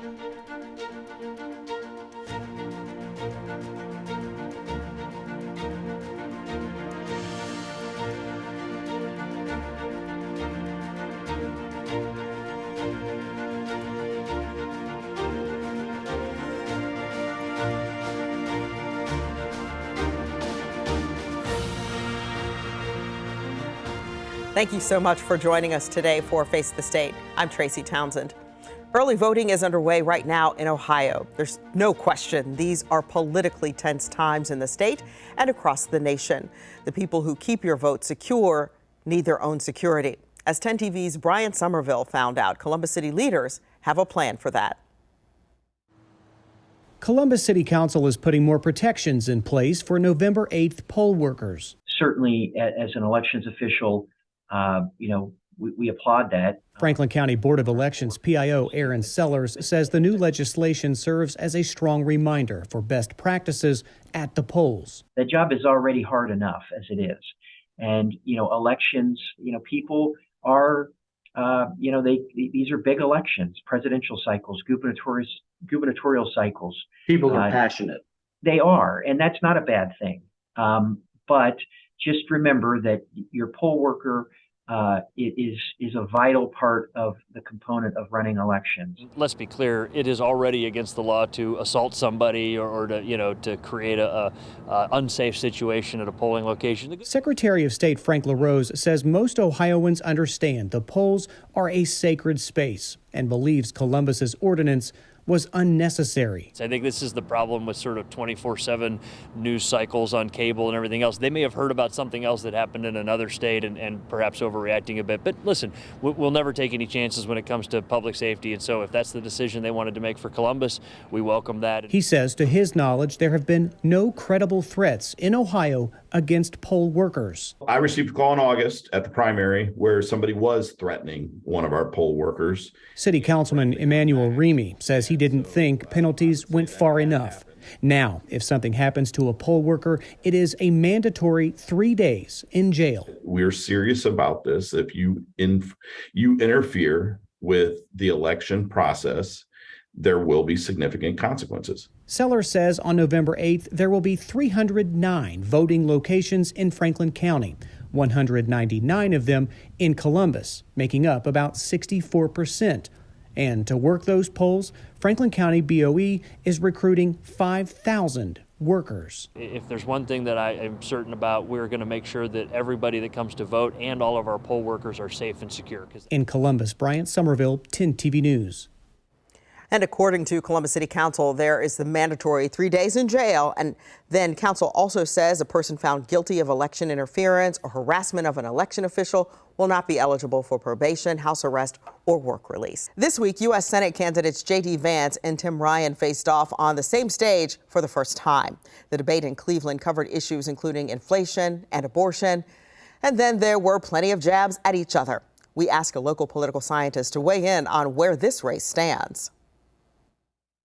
Thank you so much for joining us today for Face the State. I'm Tracy Townsend. Early voting is underway right now in Ohio. There's no question these are politically tense times in the state and across the nation. The people who keep your vote secure need their own security. As 10 TV's Brian Somerville found out, Columbus City leaders have a plan for that. Columbus City Council is putting more protections in place for November 8th poll workers. Certainly, as an elections official, we applaud that. Franklin County Board of Elections PIO Aaron Sellers says the new legislation serves as a strong reminder for best practices at the polls. The job is already hard enough as it is. And, elections, people are, these are big elections, presidential cycles, gubernatorial cycles. People are passionate. They are, and that's not a bad thing. But just remember that your poll worker is a vital part of the component of running elections. Let's be clear, it is already against the law to assault somebody or to create a unsafe situation at a polling location. Secretary of State Frank LaRose says most Ohioans understand the polls are a sacred space and believes Columbus's ordinance was unnecessary. I think this is the problem with sort of 24/7 news cycles on cable and everything else. They may have heard about something else that happened in another state and perhaps overreacting a bit. But listen, we'll never take any chances when it comes to public safety. And so if that's the decision they wanted to make for Columbus, we welcome that. He says to his knowledge, there have been no credible threats in Ohio against poll workers. I received a call in August at the primary where somebody was threatening one of our poll workers. City Councilman Emmanuel Remy says he didn't think penalties went far enough. Now, if something happens to a poll worker, it is a mandatory 3 days in jail. We're serious about this. If you interfere with the election process, there will be significant consequences. Sellers says on November 8th, there will be 309 voting locations in Franklin County, 199 of them in Columbus, making up about 64%. And to work those polls, Franklin County BOE is recruiting 5,000 workers. If there's one thing that I am certain about, we're going to make sure that everybody that comes to vote and all of our poll workers are safe and secure. In Columbus, Bryant Somerville, 10 TV News. And according to Columbus City Council, there is the mandatory 3 days in jail. And then council also says a person found guilty of election interference or harassment of an election official will not be eligible for probation, house arrest, or work release. This week, U.S. Senate candidates J.D. Vance and Tim Ryan faced off on the same stage for the first time. The debate in Cleveland covered issues including inflation and abortion. And then there were plenty of jabs at each other. We asked a local political scientist to weigh in on where this race stands.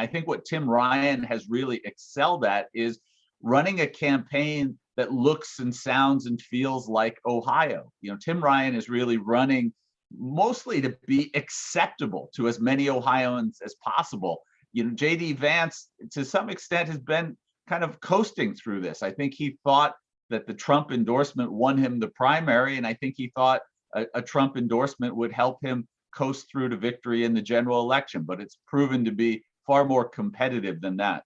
I think what Tim Ryan has really excelled at is running a campaign that looks and sounds and feels like Ohio. Tim Ryan is really running mostly to be acceptable to as many Ohioans as possible. J.D. Vance, to some extent, has been kind of coasting through this. I think he thought that the Trump endorsement won him the primary, and I think he thought a Trump endorsement would help him coast through to victory in the general election, but it's proven to be far more competitive than that.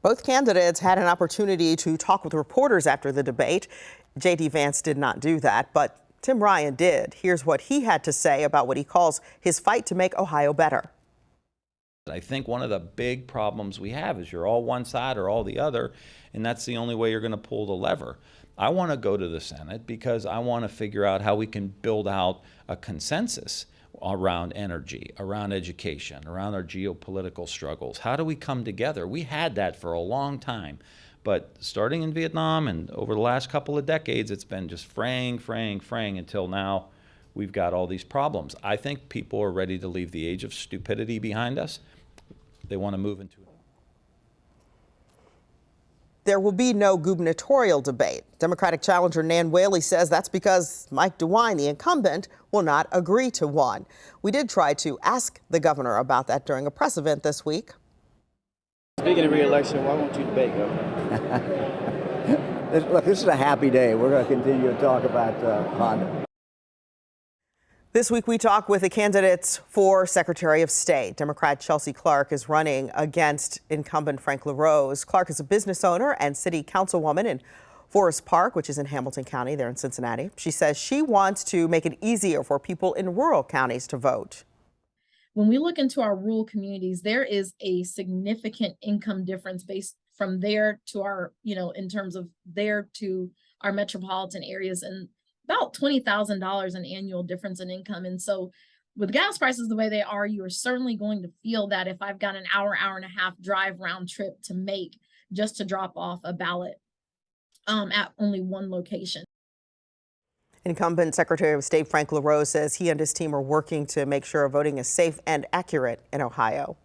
Both candidates had an opportunity to talk with reporters after the debate. J.D. Vance did not do that, but Tim Ryan did. Here's what he had to say about what he calls his fight to make Ohio better. I think one of the big problems we have is you're all one side or all the other, and that's the only way you're going to pull the lever. I want to go to the Senate because I want to figure out how we can build out a consensus around energy, around education, around our geopolitical struggles. How do we come together? We had that for a long time, but starting in Vietnam and over the last couple of decades, it's been just fraying until now we've got all these problems. I think people are ready to leave the age of stupidity behind us. They want to move into it. there will be no gubernatorial debate. Democratic challenger Nan Whaley says that's because Mike DeWine, the incumbent, will not agree to one. We did try to ask the governor about that during a press event this week. Speaking of re-election, why won't you debate, Governor? Look, this is a happy day. We're going to continue to talk about Honda. This week, we talk with the candidates for Secretary of State. Democrat Chelsea Clark is running against incumbent Frank LaRose. Clark is a business owner and city councilwoman in Forest Park, which is in Hamilton County, there in Cincinnati. She says she wants to make it easier for people in rural counties to vote. When we look into our rural communities, there is a significant income difference based from there to our, in terms of there to our metropolitan areas, and about $20,000 an annual difference in income. And so with gas prices the way they are, you are certainly going to feel that if I've got an hour and a half drive round trip to make just to drop off a ballot at only one location. Incumbent Secretary of State Frank LaRose says he and his team are working to make sure voting is safe and accurate in Ohio.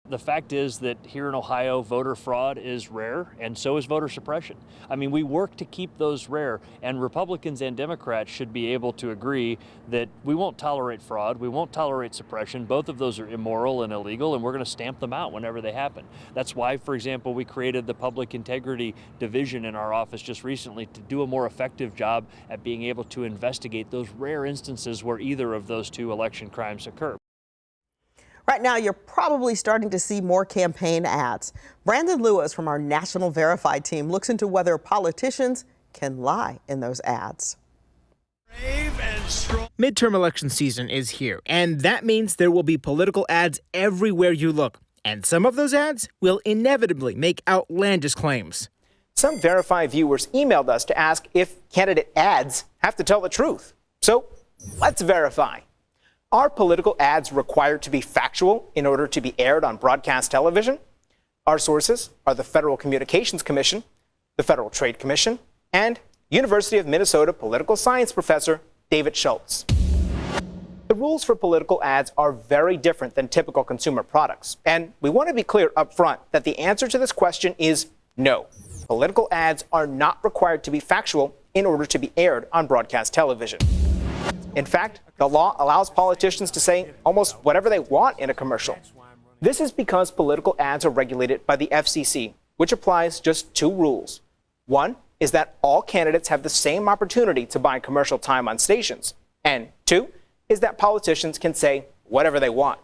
The fact is that here in Ohio, voter fraud is rare, and so is voter suppression. I mean, we work to keep those rare, and Republicans and Democrats should be able to agree that we won't tolerate fraud, we won't tolerate suppression. Both of those are immoral and illegal, and we're going to stamp them out whenever they happen. That's why, for example, we created the Public Integrity Division in our office just recently to do a more effective job at being able to investigate those rare instances where either of those two election crimes occur. Right now, you're probably starting to see more campaign ads. Brandon Lewis from our National Verified team looks into whether politicians can lie in those ads. Midterm election season is here, and that means there will be political ads everywhere you look. And some of those ads will inevitably make outlandish claims. Some Verify viewers emailed us to ask if candidate ads have to tell the truth. So let's verify. Are political ads required to be factual in order to be aired on broadcast television? Our sources are the Federal Communications Commission, the Federal Trade Commission, and University of Minnesota political science professor David Schultz. The rules for political ads are very different than typical consumer products, and we want to be clear up front that the answer to this question is no. Political ads are not required to be factual in order to be aired on broadcast television. In fact, the law allows politicians to say almost whatever they want in a commercial. This is because political ads are regulated by the FCC, which applies just two rules. One is that all candidates have the same opportunity to buy commercial time on stations. And two is that politicians can say whatever they want.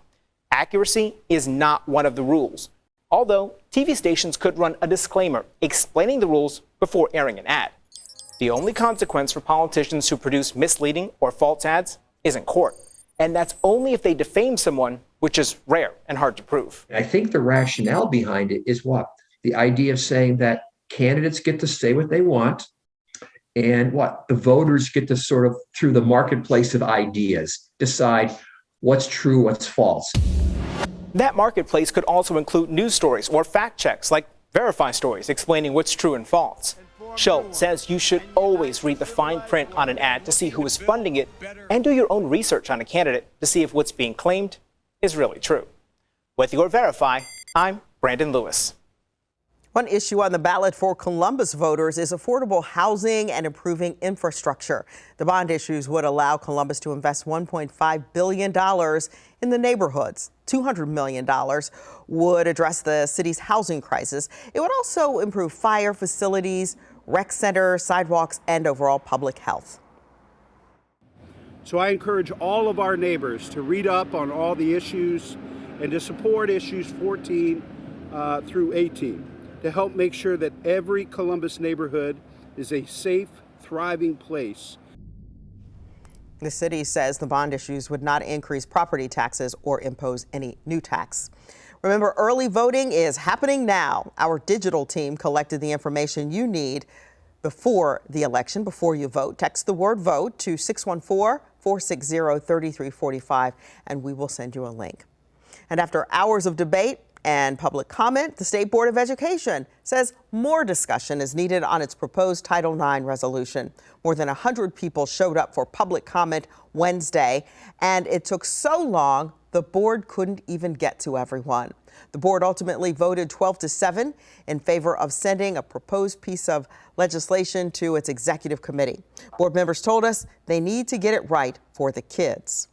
Accuracy is not one of the rules, although TV stations could run a disclaimer explaining the rules before airing an ad. The only consequence for politicians who produce misleading or false ads is in court. And that's only if they defame someone, which is rare and hard to prove. I think the rationale behind it is what? The idea of saying that candidates get to say what they want, and what? The voters get to sort of, through the marketplace of ideas, decide what's true, what's false. That marketplace could also include news stories or fact checks like Verify stories explaining what's true and false. Schultz says you should always read the fine print on an ad to see who is funding it, and do your own research on a candidate to see if what's being claimed is really true. With your Verify, I'm Brandon Lewis. One issue on the ballot for Columbus voters is affordable housing and improving infrastructure. The bond issues would allow Columbus to invest $1.5 billion in the neighborhoods. $200 million would address the city's housing crisis. It would also improve fire facilities, rec centers, sidewalks, and overall public health. So I encourage all of our neighbors to read up on all the issues and to support issues 14 through 18 to help make sure that every Columbus neighborhood is a safe, thriving place. The city says the bond issues would not increase property taxes or impose any new tax. Remember, early voting is happening now. Our digital team collected the information you need before the election, before you vote. Text the word vote to 614-460-3345, and we will send you a link. And after hours of debate and public comment, the State Board of Education says more discussion is needed on its proposed Title IX resolution. More than 100 people showed up for public comment Wednesday, and it took so long the board couldn't even get to everyone. The board ultimately voted 12-7 in favor of sending a proposed piece of legislation to its executive committee. Board members told us they need to get it right for the kids.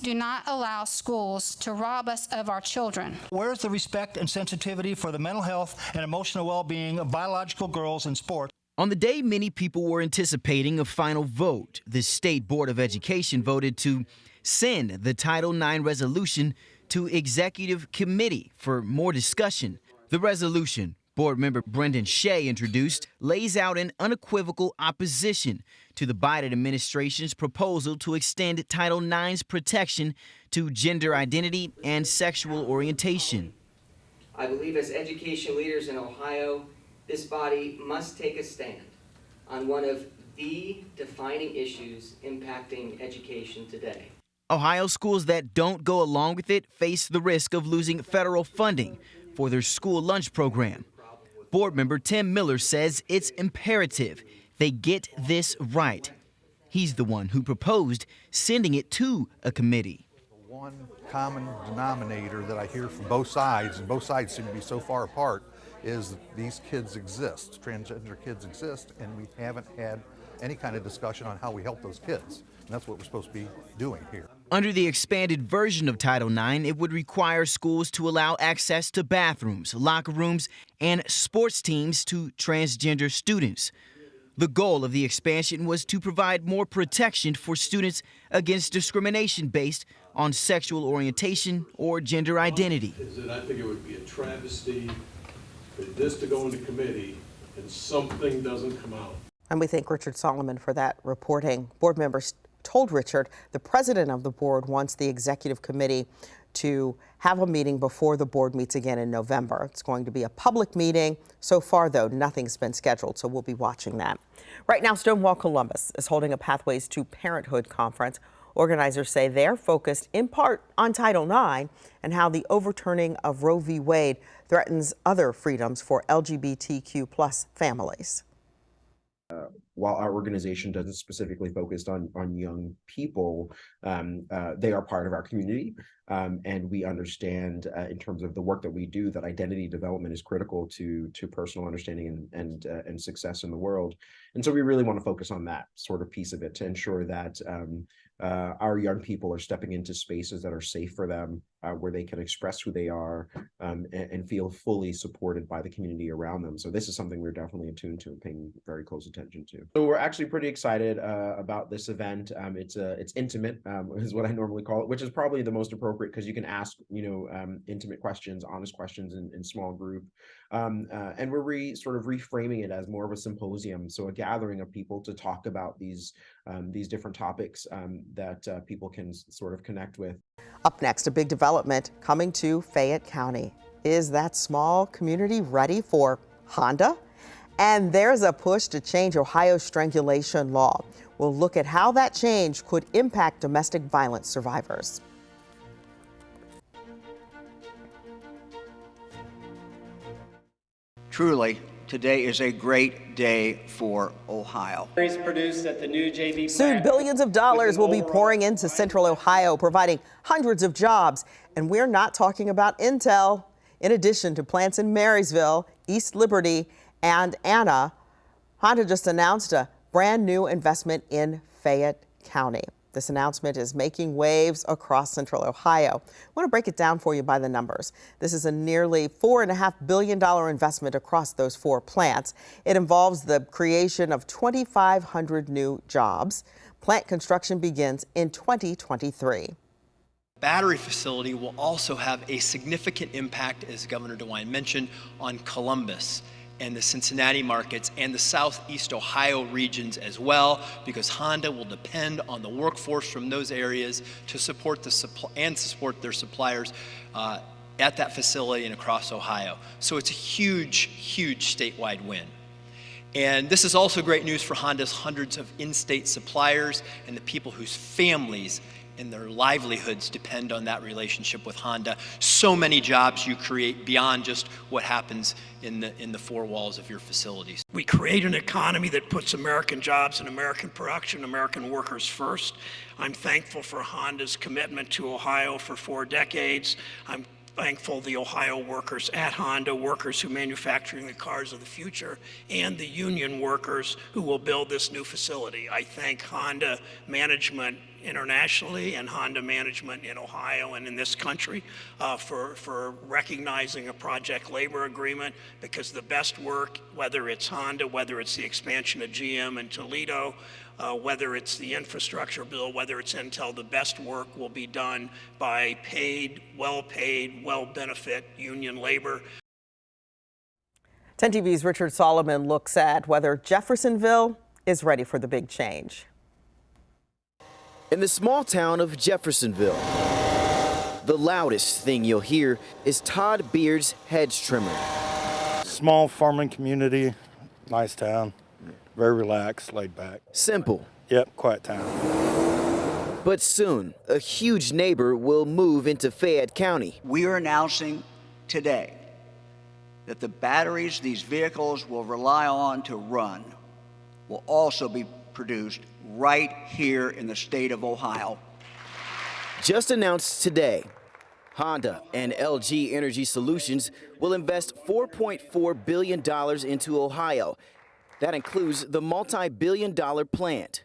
Do not allow schools to rob us of our children. Where's the respect and sensitivity for the mental health and emotional well-being of biological girls in sports? On the day many people were anticipating a final vote, the State Board of Education voted to send the Title IX resolution to Executive Committee for more discussion. The resolution, Board member Brendan Shea introduced, lays out an unequivocal opposition to the Biden administration's proposal to extend Title IX's protection to gender identity and sexual orientation. I believe as education leaders in Ohio, this body must take a stand on one of the defining issues impacting education today. Ohio schools that don't go along with it face the risk of losing federal funding for their school lunch program. Board member Tim Miller says it's imperative they get this right. He's the one who proposed sending it to a committee. One common denominator that I hear from both sides, and both sides seem to be so far apart, is these kids exist, transgender kids exist, and we haven't had any kind of discussion on how we help those kids. And that's what we're supposed to be doing here. Under the expanded version of Title IX, it would require schools to allow access to bathrooms, locker rooms, and sports teams to transgender students. The goal of the expansion was to provide more protection for students against discrimination based on sexual orientation or gender identity. I think it would be a travesty for this to go into committee and something doesn't come out. And we thank Richard Solomon for that reporting. Board members told Richard the president of the board wants the executive committee to have a meeting before the board meets again in November. It's going to be a public meeting. So far, though, nothing's been scheduled, so we'll be watching that. Right now, Stonewall Columbus is holding a Pathways to Parenthood conference. Organizers say they're focused in part on Title IX and how the overturning of Roe v. Wade threatens other freedoms for LGBTQ plus families. While our organization doesn't specifically focus on young people, they are part of our community, and we understand in terms of the work that we do that identity development is critical to personal understanding and success in the world. And so we really want to focus on that sort of piece of it to ensure that our young people are stepping into spaces that are safe for them, where they can express who they are and feel fully supported by the community around them. So this is something we're definitely attuned to and paying very close attention to. So we're actually pretty excited about this event. It's intimate, is what I normally call it, which is probably the most appropriate because you can ask intimate questions, honest questions in small group. And we're sort of reframing it as more of a symposium, so a gathering of people to talk about these different topics that people can sort of connect with. Up next, a big development coming to Fayette County. Is that small community ready for Honda? And there's a push to change Ohio's strangulation law. We'll look at how that change could impact domestic violence survivors. Truly, today is a great day for Ohio. Produced at the new JV Soon, billions of dollars will be pouring into Central Ohio, providing hundreds of jobs. And we're not talking about Intel. In addition to plants in Marysville, East Liberty, and Anna, Honda just announced a brand new investment in Fayette County. This announcement is making waves across Central Ohio. I want to break it down for you by the numbers. This is a nearly $4.5 billion investment across those 4 plants. It involves the creation of 2,500 new jobs. Plant construction begins in 2023. Battery facility will also have a significant impact, as Governor DeWine mentioned, on Columbus and the Cincinnati markets and the Southeast Ohio regions as well, because Honda will depend on the workforce from those areas to support support their suppliers at that facility and across Ohio. So it's a huge, huge statewide win. And this is also great news for Honda's hundreds of in-state suppliers and the people whose families and their livelihoods depend on that relationship with Honda. So many jobs you create beyond just what happens in the four walls of your facilities. We create an economy that puts American jobs and American production, American workers first. I'm thankful for Honda's commitment to Ohio for 4 decades. I'm thankful the Ohio workers at Honda, workers who manufacturing the cars of the future, and the union workers who will build this new facility. I thank Honda management internationally and Honda management in Ohio and in this country for recognizing a project labor agreement, because the best work, whether it's Honda, whether it's the expansion of GM in Toledo, whether it's the infrastructure bill, whether it's Intel, the best work will be done by paid, well-benefit union labor. 10 TV's Richard Solomon looks at whether Jeffersonville is ready for the big change. In the small town of Jeffersonville, the loudest thing you'll hear is Todd Beard's hedge trimmer. Small farming community, nice town, very relaxed, laid back. Simple. Yep, quiet town. But soon, a huge neighbor will move into Fayette County. We are announcing today that the batteries these vehicles will rely on to run will also be produced right here in the state of Ohio. Just announced today, Honda and LG Energy Solutions will invest $4.4 billion into Ohio. That includes the multi-billion-dollar plant,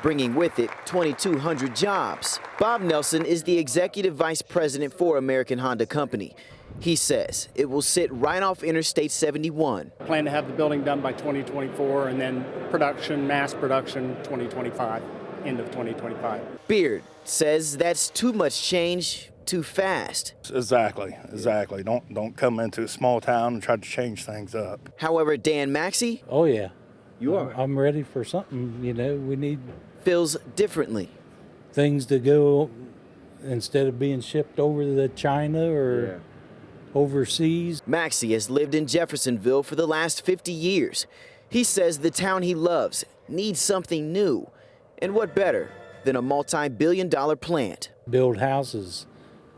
bringing with it 2,200 jobs. Bob Nelson is the executive vice president for American Honda Company. He says it will sit right off Interstate 71. Plan to have the building done by 2024 and then production, mass production, 2025, end of 2025. Beard says that's too much change too fast. Exactly. Don't come into a small town and try to change things up. However, Dan Maxey, oh yeah, you are. I'm ready for something, we need feels differently. Things to go instead of being shipped over to China or overseas. Maxey has lived in Jeffersonville for the last 50 years. He says the town he loves needs something new. And what better than a multi-billion-dollar plant? Build houses,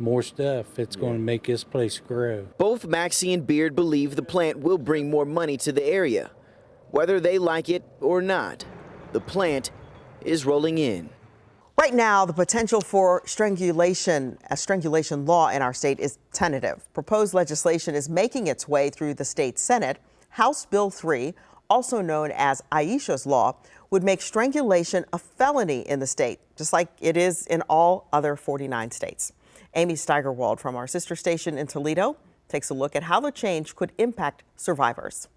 more stuff. It's going to make this place grow. Both Maxey and Beard believe the plant will bring more money to the area. Whether they like it or not, the plant is rolling in. Right now, the potential for a strangulation law in our state is tentative. Proposed legislation is making its way through the state Senate. House Bill 3, also known as Aisha's Law, would make strangulation a felony in the state, just like it is in all other 49 states. Amy Steigerwald from our sister station in Toledo takes a look at how the change could impact survivors.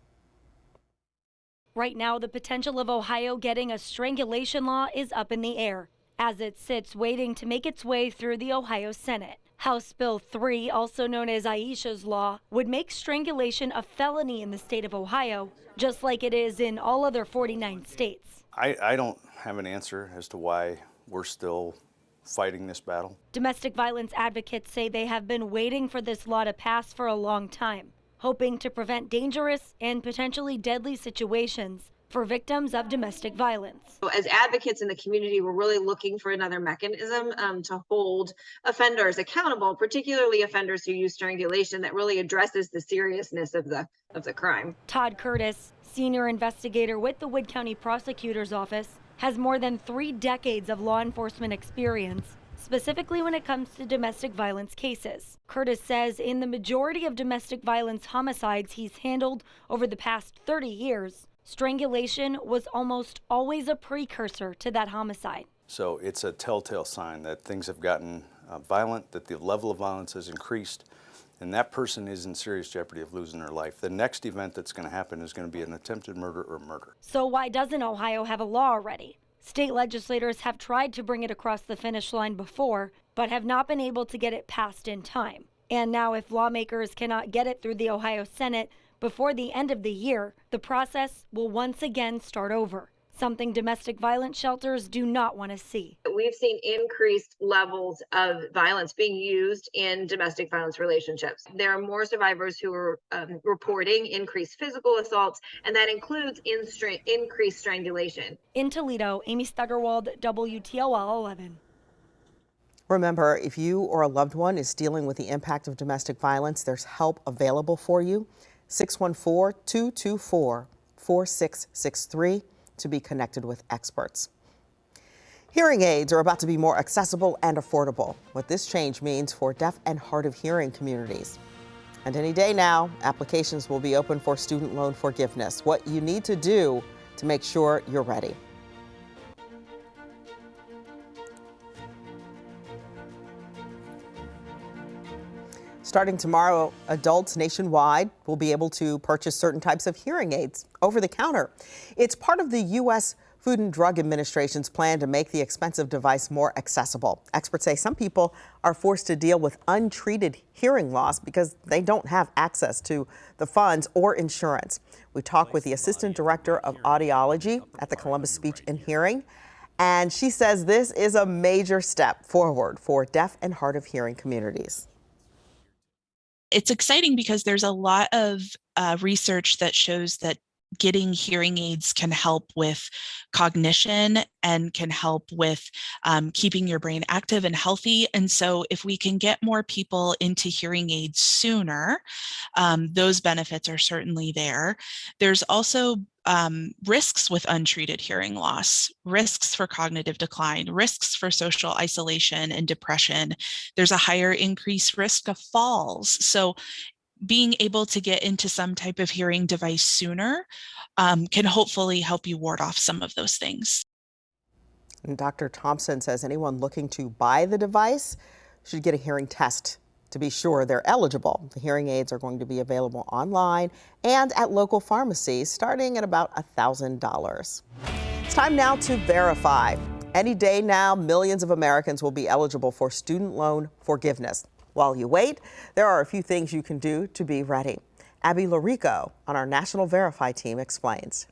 Right now, the potential of Ohio getting a strangulation law is up in the air, as it sits waiting to make its way through the Ohio Senate. House Bill 3, also known as Aisha's Law, would make strangulation a felony in the state of Ohio, just like it is in all other 49 states. I don't have an answer as to why we're still fighting this battle. Domestic violence advocates say they have been waiting for this law to pass for a long time, hoping to prevent dangerous and potentially deadly situations for victims of domestic violence. As advocates in the community, we're really looking for another mechanism to hold offenders accountable, particularly offenders who use strangulation, that really addresses the seriousness of the crime. Todd Curtis, senior investigator with the Wood County Prosecutor's Office, has more than 3 decades of law enforcement experience, specifically when it comes to domestic violence cases. Curtis says in the majority of domestic violence homicides he's handled over the past 30 years, strangulation was almost always a precursor to that homicide. So it's a telltale sign that things have gotten violent, that the level of violence has increased, and that person is in serious jeopardy of losing their life. The next event that's going to happen is going to be an attempted murder or murder. So why doesn't Ohio have a law already? State legislators have tried to bring it across the finish line before, but have not been able to get it passed in time. And now if lawmakers cannot get it through the Ohio Senate before the end of the year, the process will once again start over, something domestic violence shelters do not want to see. We've seen increased levels of violence being used in domestic violence relationships. There are more survivors who are reporting increased physical assaults, and that includes increased strangulation. In Toledo, Amy Steigerwald, WTOL 11. Remember, if you or a loved one is dealing with the impact of domestic violence, there's help available for you. 614-224-4663 to be connected with experts. Hearing aids are about to be more accessible and affordable. What this change means for deaf and hard of hearing communities. And any day now, applications will be open for student loan forgiveness. What you need to do to make sure you're ready. Starting tomorrow, adults nationwide will be able to purchase certain types of hearing aids over the counter. It's part of the U.S. Food and Drug Administration's plan to make the expensive device more accessible. Experts say some people are forced to deal with untreated hearing loss because they don't have access to the funds or insurance. We talked with the Assistant Director of Audiology at the Columbus Speech and Hearing, and she says this is a major step forward for deaf and hard of hearing communities. It's exciting because there's a lot of research that shows that getting hearing aids can help with cognition and can help with keeping your brain active and healthy. And so if we can get more people into hearing aids sooner, those benefits are certainly there. There's also risks with untreated hearing loss, risks for cognitive decline, risks for social isolation and depression. There's a higher increased risk of falls. So being able to get into some type of hearing device sooner can hopefully help you ward off some of those things. And Dr. Thompson says anyone looking to buy the device should get a hearing test to be sure they're eligible. The hearing aids are going to be available online and at local pharmacies starting at about $1,000. It's time now to verify. Any day now, millions of Americans will be eligible for student loan forgiveness. While you wait, there are a few things you can do to be ready. Abby Larico on our National Verify team explains.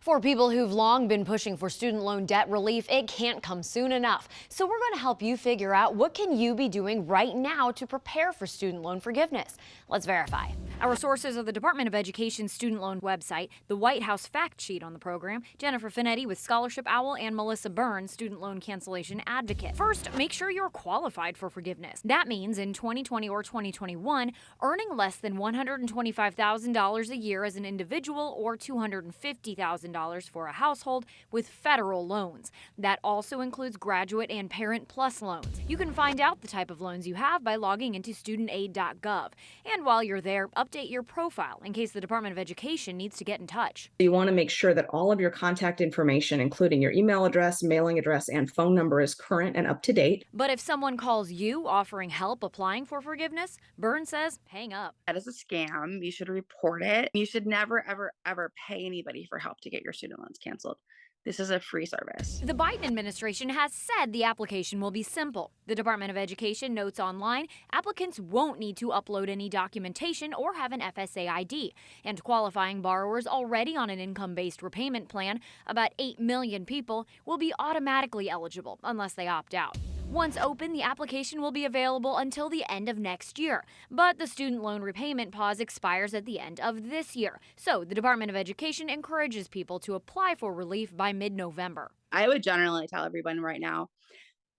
For people who've long been pushing for student loan debt relief, it can't come soon enough. So we're going to help you figure out what can you be doing right now to prepare for student loan forgiveness. Let's verify. Our sources are the Department of Education student loan website, the White House fact sheet on the program, Jennifer Finetti with Scholarship Owl, and Melissa Burns, student loan cancellation advocate. First, make sure you're qualified for forgiveness. That means in 2020 or 2021, earning less than $125,000 a year as an individual or $250,000 for a household with federal loans. That also includes graduate and Parent Plus loans. You can find out the type of loans you have by logging into studentaid.gov. And while you're there, update your profile in case the Department of Education needs to get in touch. You want to make sure that all of your contact information, including your email address, mailing address, and phone number, is current and up to date. But if someone calls you offering help applying for forgiveness, Burns says hang up. That is a scam. You should report it. You should never, ever, ever pay anybody for help to get your student loans canceled. This is a free service. The Biden administration has said the application will be simple. The Department of Education notes online applicants won't need to upload any documentation or have an FSA ID. And qualifying borrowers already on an income-based repayment plan, about 8 million people, will be automatically eligible unless they opt out. Once open, the application will be available until the end of next year. But the student loan repayment pause expires at the end of this year. So the Department of Education encourages people to apply for relief by mid-November. I would generally tell everyone right now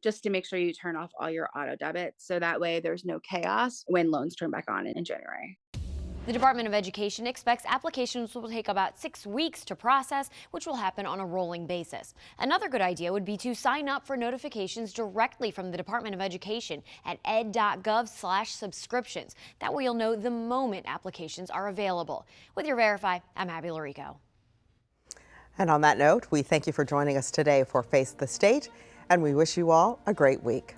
just to make sure you turn off all your auto debits so that way there's no chaos when loans turn back on in January. The Department of Education expects applications will take about 6 weeks to process, which will happen on a rolling basis. Another good idea would be to sign up for notifications directly from the Department of Education at ed.gov/subscriptions. That way you'll know the moment applications are available. With your Verify, I'm Abby Larico. And on that note, we thank you for joining us today for Face the State, and we wish you all a great week.